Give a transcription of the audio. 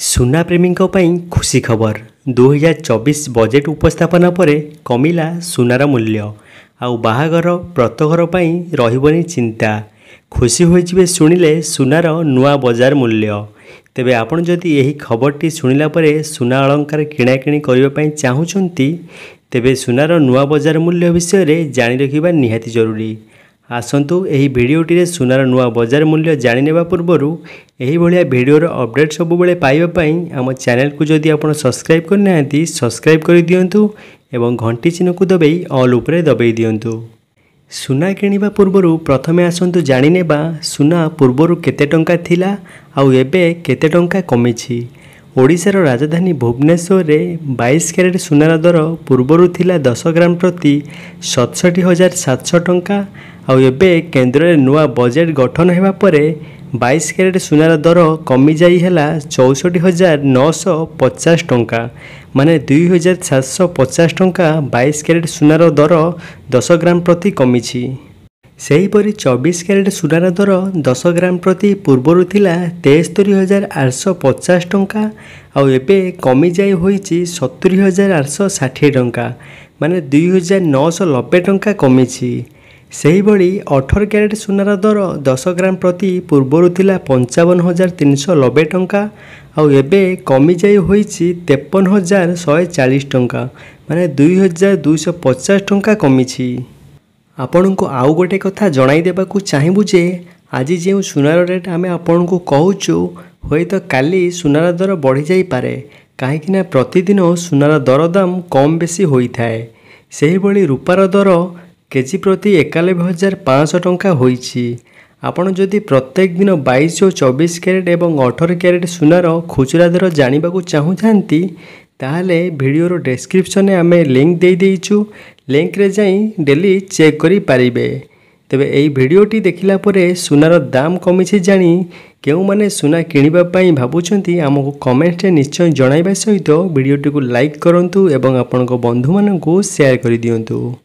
सुना प्रेमी खुशी खबर 2024 बजेट उपस्थापना पर कमिला सुनार मूल्य आउ बाहागर व्रतघर रही चिंता खुशी होइजिबे शुणिले सुनार नुआ बजार मूल्य। तेबे आपण जदि यही खबरटी शुणिला परे सुना अलंकार किणाकिणी करने चाहूँगी तेबे सुनार नुआ बजार मूल्य विषय में जानी रखिबा निहाती जरूरी। आसंतु एही भिडियोटी रे सुनार नुआ बजार मूल्य जानिनेबा पूर्वरु एही भलिया भिडियोर अपडेट सबुबेले पाइबा पई आम चैनल को जदि आपण सब्सक्राइब करनाहांती सब्सक्राइब कर दियंतु एवं घंटी चिन्ह को दबाई ऑल उपरे दबाई दियंतु। सुना किनिबा पूर्वरु प्रथमे आसंतु जानिनेबा सुना पूर्वरु केते टंका थिला आउ एबे केते टंका कमिछि। ओडिशार राजधानी भुवनेश्वर रे 22 कैरेट सुनार दर पूर्वरु थिला 10 ग्राम प्रति 67,700 टंका आउ एबे केन्द्र रे नुआ बजेट गठन हेबा परे 22 कैरेट सुनार दर कमी जाई हेला 64,950 टंका माने 2,750 टंका 22 कैरेट सुनार दर 10 ग्राम प्रति कमिछि। सेहीपरि 24 कैरेट सुनार दर 10 ग्राम प्रति पूर्वरु थिला 73,850 टंका आउ एबे कमी जाई होईछि 70,860 टंका माने 2,990 टंका कमिछि। सेहीभଳି 18 कैरेट सुनार दर 10 ग्राम प्रति पूर्वरु थिला 55,390 टंका आउ एबे कमी जाई होईछि 53,140 टंका माने 2,250 टंका कमिछि। आपण को आउ गोटे कथा जणाई देबाकू चाहिबू जे आज जो सुनार रेट आमे आपण को कहूचु होय तो काली सुनार दर बढ़ी जाई पारे काहेकि प्रतिदिन सुनार दर दाम कम बेसी होई थाए। सेही भली रूपार दर केजी प्रति 91,500 टंका होईछि। आपण जदि प्रत्येक दिन 22 और 24 कैरेट एवं 18 कैरेट सुनार खुचरा दर जानिबाकू चाहूथांती ताहले वीडियोर डिस्क्रिप्शन में आमे लिंक दे देइछु लिंक रे जाई डेली चेक करि पारिबे। तेबे एई वीडियोटी देखिला परे सुनार दाम कमिछि जानी केउ माने सुना किनिबा पई भाबुछंती हमको कमेंट रे निश्चय जणाइबा सहित वीडियोटी को लाइक करंतु एवं आपनको बंधु माननकू शेयर करि दियंतु।